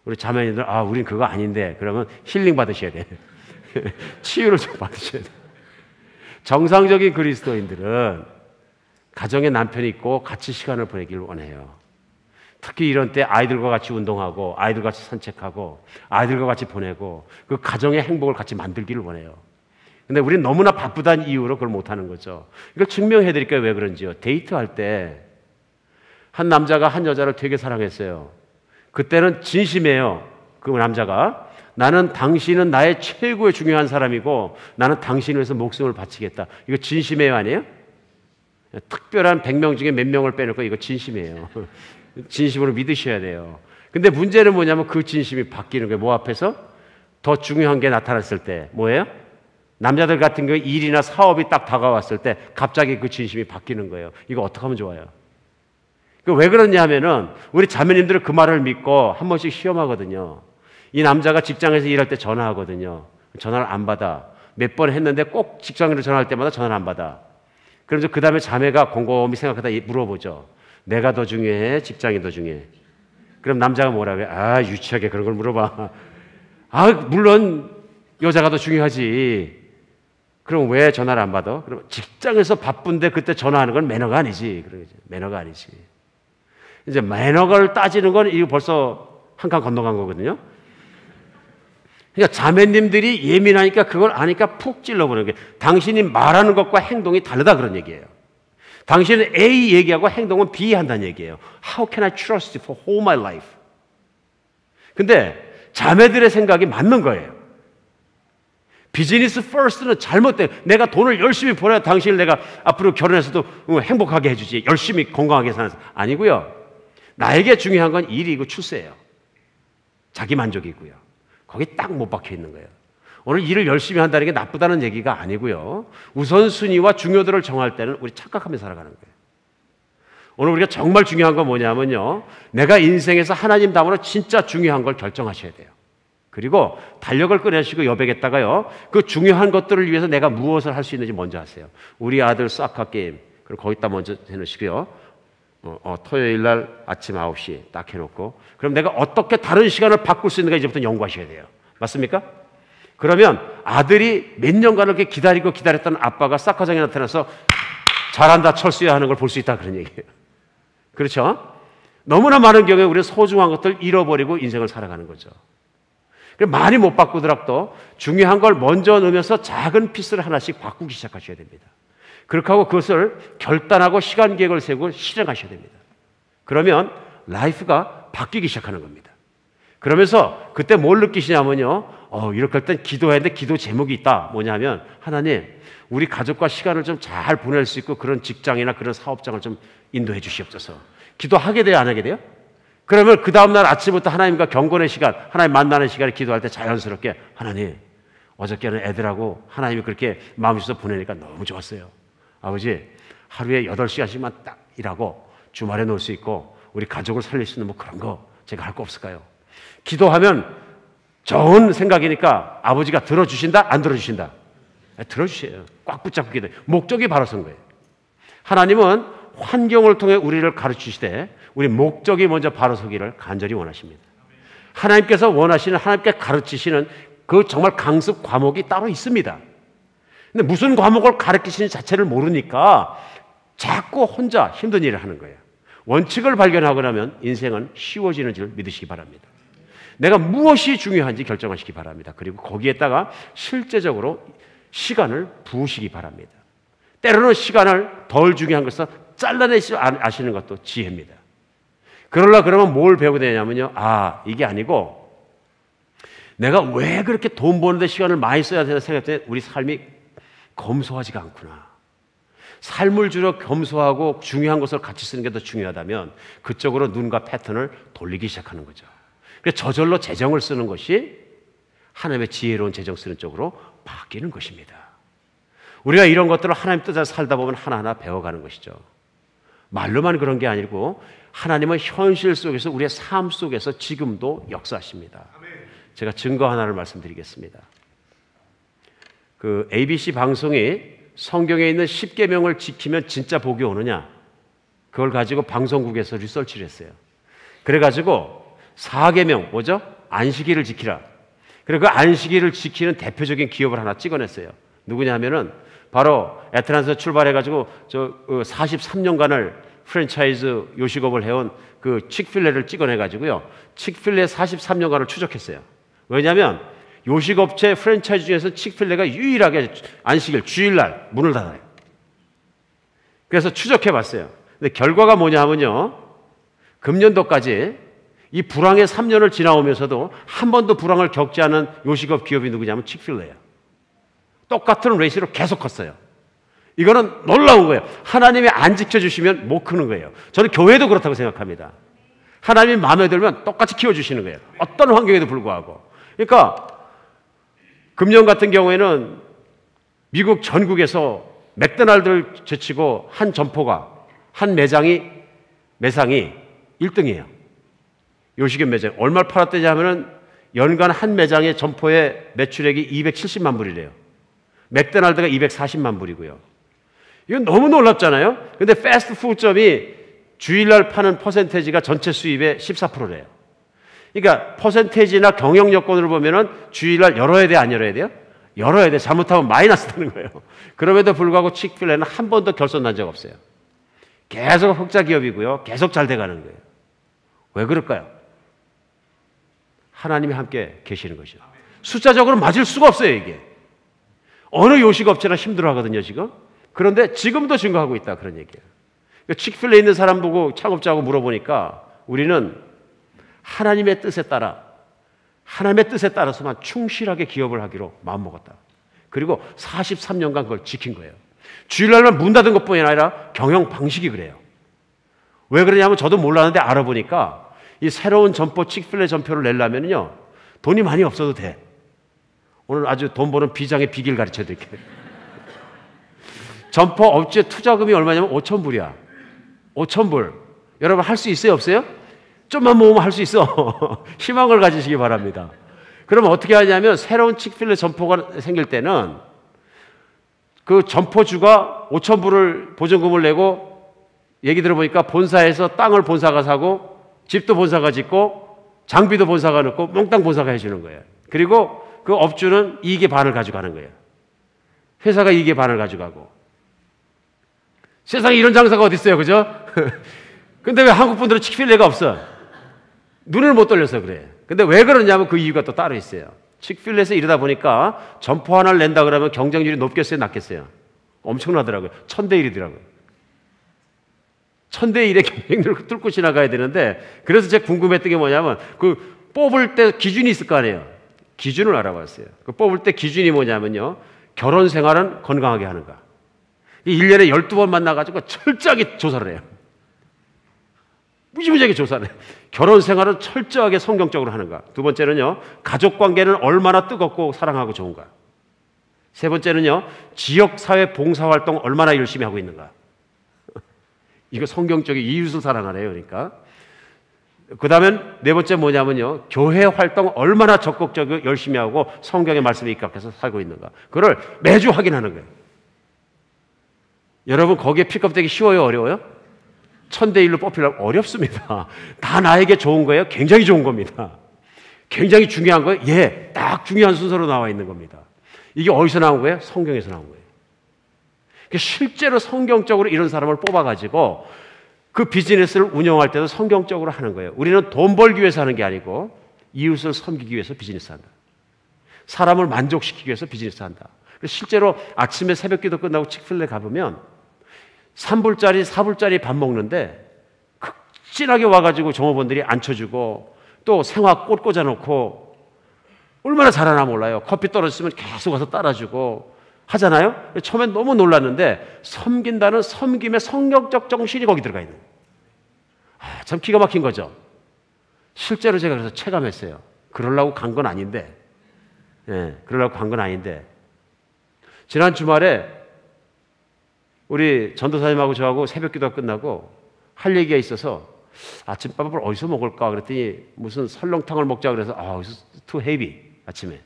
우리 자매님들, 아, 우린 그거 아닌데, 그러면 힐링 받으셔야 돼요. 치유를 좀 받으셔야 돼요. 정상적인 그리스도인들은 가정에 남편이 있고 같이 시간을 보내기를 원해요. 특히 이런 때 아이들과 같이 운동하고 아이들과 같이 산책하고 아이들과 같이 보내고 그 가정의 행복을 같이 만들기를 원해요. 근데 우리는 너무나 바쁘다는 이유로 그걸 못하는 거죠. 이걸 증명해 드릴까요? 왜 그런지요. 데이트할 때 한 남자가 한 여자를 되게 사랑했어요. 그때는 진심이에요. 그 남자가, 나는 당신은 나의 최고의 중요한 사람이고 나는 당신을 위해서 목숨을 바치겠다. 이거 진심이에요, 아니에요? 특별한 100명 중에 몇 명을 빼놓고 이거 진심이에요. 진심으로 믿으셔야 돼요. 근데 문제는 뭐냐면 그 진심이 바뀌는 거예요. 뭐 앞에서? 더 중요한 게 나타났을 때 뭐예요? 남자들 같은 경우에 일이나 사업이 딱 다가왔을 때 갑자기 그 진심이 바뀌는 거예요. 이거 어떻게 하면 좋아요? 왜 그러냐 하면은 우리 자매님들은 그 말을 믿고 한 번씩 시험하거든요. 이 남자가 직장에서 일할 때 전화하거든요. 전화를 안 받아. 몇 번 했는데 꼭 직장으로 전화할 때마다 전화를 안 받아. 그래서 그 다음에 자매가 곰곰이 생각하다 물어보죠. 내가 더 중요해? 직장이 더 중요해? 그럼 남자가 뭐라고 해? 아, 유치하게 그런 걸 물어봐. 아, 물론 여자가 더 중요하지. 그럼 왜 전화를 안 받아? 그럼 직장에서 바쁜데 그때 전화하는 건 매너가 아니지. 그러겠죠. 매너가 아니지. 이제 매너를 따지는 건 이거 벌써 한 칸 건너간 거거든요. 그러니까 자매님들이 예민하니까 그걸 아니까 푹 찔러보는 게 당신이 말하는 것과 행동이 다르다 그런 얘기예요. 당신은 A 얘기하고 행동은 B 한다는 얘기예요. How can I trust you for all my life? 근데 자매들의 생각이 맞는 거예요. 비즈니스 퍼스트는 잘못돼요. 내가 돈을 열심히 벌어야 당신을 내가 앞으로 결혼해서도 행복하게 해주지. 열심히 건강하게 사는 아니고요. 나에게 중요한 건 일이고 출세예요. 자기 만족이고요. 거기 딱 못 박혀 있는 거예요. 오늘 일을 열심히 한다는 게 나쁘다는 얘기가 아니고요. 우선순위와 중요도를 정할 때는 우리 착각하며 살아가는 거예요. 오늘 우리가 정말 중요한 건 뭐냐면요. 내가 인생에서 하나님 다음으로 진짜 중요한 걸 결정하셔야 돼요. 그리고 달력을 꺼내시고 여백에다가요. 그 중요한 것들을 위해서 내가 무엇을 할 수 있는지 먼저 하세요. 우리 아들 사커 게임. 그리고 거기다 먼저 해놓으시고요. 토요일 날 아침 9시 딱 해놓고 그럼 내가 어떻게 다른 시간을 바꿀 수 있는가 이제부터 연구하셔야 돼요. 맞습니까? 그러면 아들이 몇 년간을 이렇게 기다리고 기다렸던 아빠가 사커장에 나타나서 잘한다 철수야 하는 걸 볼 수 있다 그런 얘기예요. 그렇죠? 너무나 많은 경우에 우리는 소중한 것들 잃어버리고 인생을 살아가는 거죠. 많이 못 바꾸더라도 중요한 걸 먼저 넣으면서 작은 피스를 하나씩 바꾸기 시작하셔야 됩니다. 그렇게 하고 그것을 결단하고 시간 계획을 세우고 실행하셔야 됩니다. 그러면 라이프가 바뀌기 시작하는 겁니다. 그러면서 그때 뭘 느끼시냐면요. 이렇게 할 땐 기도해야 되는데 기도 제목이 있다. 뭐냐 하면 하나님 우리 가족과 시간을 좀 잘 보낼 수 있고 그런 직장이나 그런 사업장을 좀 인도해 주시옵소서. 기도하게 돼요? 안 하게 돼요? 그러면 그 다음날 아침부터 하나님과 경건의 시간, 하나님 만나는 시간에 기도할 때 자연스럽게 하나님 어저께는 애들하고 하나님이 그렇게 마음이 있어서 보내니까 너무 좋았어요. 아버지 하루에 8시간씩만 딱 일하고 주말에 놀 수 있고 우리 가족을 살릴 수 있는 뭐 그런 거 제가 할 거 없을까요? 기도하면 좋은 생각이니까 아버지가 들어주신다? 안 들어주신다? 들어주세요. 꽉 붙잡고 기도해요. 목적이 바로 선 거예요. 하나님은 환경을 통해 우리를 가르치시되 우리 목적이 먼저 바로 서기를 간절히 원하십니다. 하나님께서 원하시는 하나님께 가르치시는 그 정말 강습 과목이 따로 있습니다. 근데 무슨 과목을 가르치시는 자체를 모르니까 자꾸 혼자 힘든 일을 하는 거예요. 원칙을 발견하고 나면 인생은 쉬워지는 줄 믿으시기 바랍니다. 내가 무엇이 중요한지 결정하시기 바랍니다. 그리고 거기에다가 실제적으로 시간을 부으시기 바랍니다. 때로는 시간을 덜 중요한 것을 잘라내시 아시는 것도 지혜입니다. 그러면 뭘 배우게 되냐면요. 이게 아니고 내가 왜 그렇게 돈 버는데 시간을 많이 써야 되나 생각할 때 우리 삶이 검소하지가 않구나. 삶을 주로 검소하고 중요한 것을 같이 쓰는 게 더 중요하다면 그쪽으로 눈과 패턴을 돌리기 시작하는 거죠. 그래서 저절로 재정을 쓰는 것이 하나님의 지혜로운 재정 쓰는 쪽으로 바뀌는 것입니다. 우리가 이런 것들을 하나님 뜻대로 살다 보면 하나하나 배워가는 것이죠. 말로만 그런 게 아니고 하나님은 현실 속에서 우리의 삶 속에서 지금도 역사하십니다. 제가 증거 하나를 말씀드리겠습니다. 그 ABC 방송이 성경에 있는 10계명을 지키면 진짜 복이 오느냐 그걸 가지고 방송국에서 리서치를 했어요. 그래가지고 4계명 뭐죠? 안식일을 지키라. 그리고 그 안식일을 지키는 대표적인 기업을 하나 찍어냈어요. 누구냐 하면은 바로 애틀랜타에서 출발해가지고 43년간을 프랜차이즈 요식업을 해온 그 칙필레를 찍어내가지고요. 칙필레 43년간을 추적했어요. 왜냐하면 요식업체 프랜차이즈 중에서 칙필레가 유일하게 안식일, 주일날 문을 닫아요. 그래서 추적해봤어요. 근데 결과가 뭐냐 하면요. 금년도까지 이 불황의 3년을 지나오면서도 한 번도 불황을 겪지 않은 요식업 기업이 누구냐면 칙필레예요. 똑같은 레이스로 계속 컸어요. 이거는 놀라운 거예요. 하나님이 안 지켜주시면 못 크는 거예요. 저는 교회도 그렇다고 생각합니다. 하나님이 마음에 들면 똑같이 키워주시는 거예요. 어떤 환경에도 불구하고. 그러니까 금년 같은 경우에는 미국 전국에서 맥도날드를 제치고 한 점포가, 한 매상이 1등이에요. 요식업 매장. 얼마를 팔았더냐 하면은 연간 한 매장의 점포의 매출액이 270만 불이래요. 맥도날드가 240만 불이고요. 이건 너무 놀랍잖아요. 근데 패스트푸드점이 주일날 파는 퍼센테이지가 전체 수입의 14%래요. 그러니까 퍼센테이지나 경영 여건을 보면은 주일날 열어야 돼, 안 열어야 돼요? 열어야 돼. 잘못하면 마이너스 되는 거예요. 그럼에도 불구하고 치크필레는 한 번도 결손 난 적 없어요. 계속 흑자 기업이고요. 계속 잘 돼가는 거예요. 왜 그럴까요? 하나님이 함께 계시는 것이죠. 숫자적으로 맞을 수가 없어요, 이게. 어느 요식업체나 힘들어 하거든요, 지금. 그런데 지금도 증거하고 있다, 그런 얘기예요. 치크필레 있는 사람 보고 창업자하고 물어보니까 우리는 하나님의 뜻에 따라서만 충실하게 기업을 하기로 마음먹었다. 그리고 43년간 그걸 지킨 거예요. 주일날만 문 닫은 것뿐이 아니라 경영 방식이 그래요. 왜 그러냐면 저도 몰랐는데 알아보니까 이 새로운 점포, 치크필레 점포를 내려면요 돈이 많이 없어도 돼. 오늘 아주 돈 버는 비장의 비길 가르쳐 드릴게요. 점포 업체 투자금이 얼마냐면 5,000불이야. 5,000불. 여러분 할 수 있어요, 없어요? 좀만 모으면 할 수 있어. 희망을 가지시기 바랍니다. 그러면 어떻게 하냐면 새로운 치크필레 점포가 생길 때는 그 점포주가 5,000불을 보증금을 내고 얘기 들어보니까 본사에서 땅을 본사가 사고 집도 본사가 짓고 장비도 본사가 넣고 몽땅 본사가 해주는 거예요. 그리고 그 업주는 이익의 반을 가져가는 거예요. 회사가 이익의 반을 가져가고. 세상에 이런 장사가 어디 있어요, 그죠? 근데 왜 한국 분들은 치크필레가 없어? 눈을 못 돌려서 그래. 근데 왜 그러냐면 그 이유가 또 따로 있어요. 치크필레에서 이러다 보니까 점포 하나를 낸다 그러면 경쟁률이 높겠어요, 낮겠어요? 엄청나더라고요. 1000대 1이더라고요. 1000대 1의 경쟁률을 뚫고 지나가야 되는데, 그래서 제가 궁금했던 게 뭐냐면 그 뽑을 때 기준이 있을 거 아니에요. 기준을 알아봤어요. 그 뽑을 때 기준이 뭐냐면요, 결혼 생활은 건강하게 하는가. 1년에 12번 만나가지고 철저하게 조사를 해요. 무지무지하게 조사를 해요. 결혼 생활은 철저하게 성경적으로 하는가. 두 번째는요, 가족 관계는 얼마나 뜨겁고 사랑하고 좋은가. 세 번째는요, 지역사회 봉사활동 얼마나 열심히 하고 있는가. 이거 성경적인 이웃을 사랑하래요, 그러니까. 그 다음에 네 번째 뭐냐면요, 교회 활동 얼마나 적극적으로 열심히 하고 성경의 말씀에 입각해서 살고 있는가. 그걸 매주 확인하는 거예요. 여러분 거기에 픽업되기 쉬워요, 어려워요? 1000대 1로 뽑히려면 어렵습니다. 다 나에게 좋은 거예요? 굉장히 좋은 겁니다. 굉장히 중요한 거예요? 예, 딱 중요한 순서로 나와 있는 겁니다. 이게 어디서 나온 거예요? 성경에서 나온 거예요. 실제로 성경적으로 이런 사람을 뽑아가지고 그 비즈니스를 운영할 때도 성경적으로 하는 거예요. 우리는 돈 벌기 위해서 하는 게 아니고 이웃을 섬기기 위해서 비즈니스 한다. 사람을 만족시키기 위해서 비즈니스 한다. 실제로 아침에 새벽기도 끝나고 치크필레 가보면 3불짜리 4불짜리 밥 먹는데 극진하게 와가지고 종업원들이 앉혀주고 또 생화 꽃 꽂아놓고 얼마나 잘하나 몰라요. 커피 떨어졌으면 계속 와서 따라주고 하잖아요. 처음엔 너무 놀랐는데 섬긴다는 섬김의 성경적 정신이 거기 들어가 있는 거예요. 참 기가 막힌 거죠. 실제로 제가 그래서 체감했어요. 그러려고 간 건 아닌데, 그러려고 간 건 아닌데, 지난 주말에 우리 전도사님하고 저하고 새벽기도가 끝나고 할 얘기가 있어서 아침밥을 어디서 먹을까 그랬더니 무슨 설렁탕을 먹자 그래서 too heavy 아침에.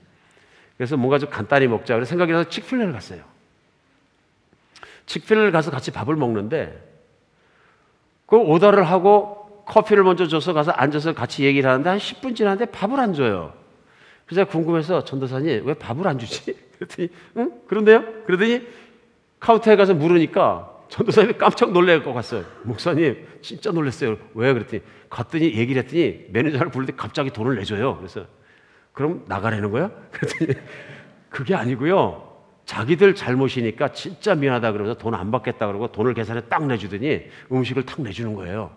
그래서 뭔가 좀 간단히 먹자 그래서 생각이 나서 치크필레를 갔어요. 치크필레를 가서 같이 밥을 먹는데 그 오더를 하고 커피를 먼저 줘서 가서 앉아서 같이 얘기를 하는데 한 10분 지났는데 밥을 안 줘요. 그래서 제가 궁금해서 전도사님 왜 밥을 안 주지? 그랬더니 응? 그런데요? 그러더니 카운터에 가서 물으니까 전도사님이 깜짝 놀래고 갔어요. 목사님 진짜 놀랐어요. 왜? 그랬더니 갔더니 얘기를 했더니 매니저를 부를 때 갑자기 돈을 내줘요. 그래서 그럼 나가라는 거야? 그랬더니 그게 아니고요. 자기들 잘못이니까 진짜 미안하다 그러면서 돈 안 받겠다 그러고 돈을 계산해 딱 내주더니 음식을 딱 내주는 거예요.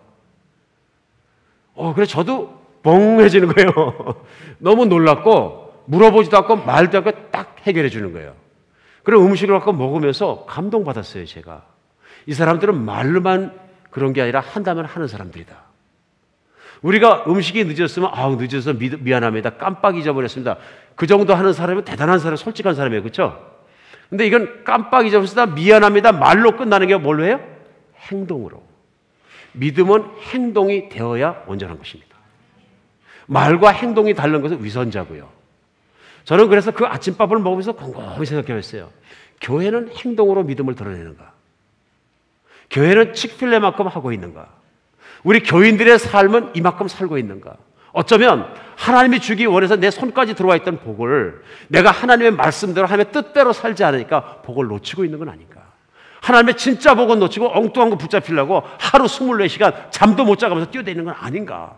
그래서 저도 멍해지는 거예요. 너무 놀랐고 물어보지도 않고 말도 않고 딱 해결해 주는 거예요. 그리고 음식을 갖고 먹으면서 감동받았어요, 제가. 이 사람들은 말로만 그런 게 아니라 한다면 하는 사람들이다. 우리가 음식이 늦었으면 늦어서 미안합니다. 깜빡 잊어버렸습니다. 그 정도 하는 사람은 대단한 사람, 솔직한 사람이에요. 그렇죠? 근데 이건 깜빡 잊어버렸다 미안합니다. 말로 끝나는 게 뭘로 해요? 행동으로. 믿음은 행동이 되어야 온전한 것입니다. 말과 행동이 다른 것은 위선자고요. 저는 그래서 그 아침밥을 먹으면서 곰곰이 생각해봤어요. 교회는 행동으로 믿음을 드러내는가? 교회는 칙필레만큼 하고 있는가? 우리 교인들의 삶은 이만큼 살고 있는가? 어쩌면 하나님이 주기 원해서 내 손까지 들어와 있던 복을 내가 하나님의 말씀대로 하나님의 뜻대로 살지 않으니까 복을 놓치고 있는 건 아닌가? 하나님의 진짜 복은 놓치고 엉뚱한 거 붙잡히려고 하루 24시간 잠도 못 자가면서 뛰어다니는 건 아닌가?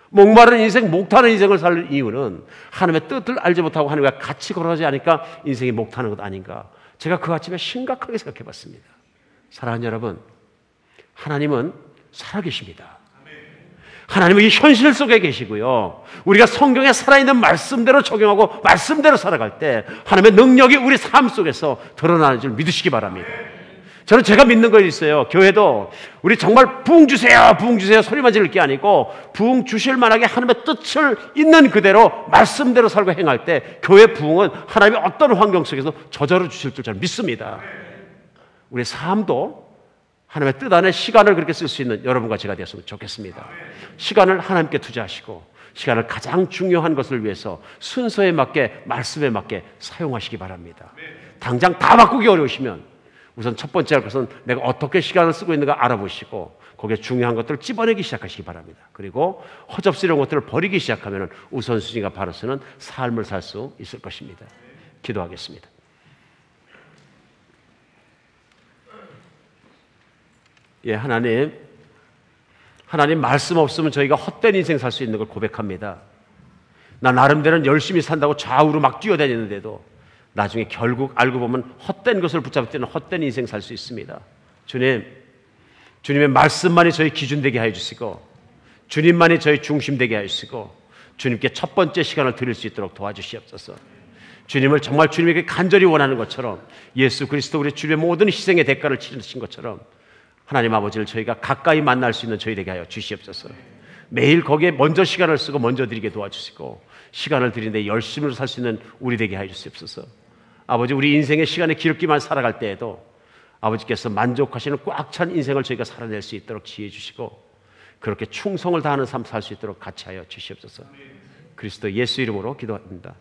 목마른 인생, 목타는 인생을 살 이유는 하나님의 뜻을 알지 못하고 하나님과 같이 걸어가지 않으니까 인생이 목타는 것 아닌가? 제가 그 아침에 심각하게 생각해 봤습니다. 사랑하는 여러분, 하나님은 살아계십니다. 하나님은 이 현실 속에 계시고요. 우리가 성경에 살아있는 말씀대로 적용하고 말씀대로 살아갈 때 하나님의 능력이 우리 삶 속에서 드러나는 줄 믿으시기 바랍니다. 저는 제가 믿는 거 있어요. 교회도 우리 정말 부흥 주세요, 부흥 주세요 소리만 지를 게 아니고 부흥 주실 만하게 하나님의 뜻을 있는 그대로 말씀대로 살고 행할 때 교회 부흥은 하나님의 어떤 환경 속에서 저절로 주실 줄 저는 믿습니다. 우리 삶도 하나님의 뜻 안에 시간을 그렇게 쓸 수 있는 여러분과 제가 되었으면 좋겠습니다. 시간을 하나님께 투자하시고 시간을 가장 중요한 것을 위해서 순서에 맞게 말씀에 맞게 사용하시기 바랍니다. 당장 다 바꾸기 어려우시면 우선 첫 번째 할 것은 내가 어떻게 시간을 쓰고 있는가 알아보시고 거기에 중요한 것들을 집어내기 시작하시기 바랍니다. 그리고 허접스러운 것들을 버리기 시작하면 우선순위가 바로 서는 삶을 살 수 있을 것입니다. 기도하겠습니다. 예, 하나님 말씀 없으면 저희가 헛된 인생 살 수 있는 걸 고백합니다. 나 나름대로는 열심히 산다고 좌우로 막 뛰어다니는데도 나중에 결국 알고 보면 헛된 것을 붙잡을 때는 헛된 인생 살 수 있습니다. 주님의 말씀만이 저희 기준 되게 하여 주시고 주님만이 저희 중심 되게 하여 주시고 주님께 첫 번째 시간을 드릴 수 있도록 도와주시옵소서. 주님을 정말 주님에게 간절히 원하는 것처럼 예수 그리스도 우리 주님의 모든 희생의 대가를 치르신 것처럼 하나님 아버지를 저희가 가까이 만날 수 있는 저희 되게 하여 주시옵소서. 매일 거기에 먼저 시간을 쓰고 먼저 드리게 도와주시고 시간을 드리는데 열심으로 살 수 있는 우리 되게 하여 주시옵소서. 아버지, 우리 인생의 시간이 길기만 살아갈 때에도 아버지께서 만족하시는 꽉 찬 인생을 저희가 살아낼 수 있도록 지혜 주시고 그렇게 충성을 다하는 삶 살 수 있도록 같이 하여 주시옵소서. 그리스도 예수 이름으로 기도합니다.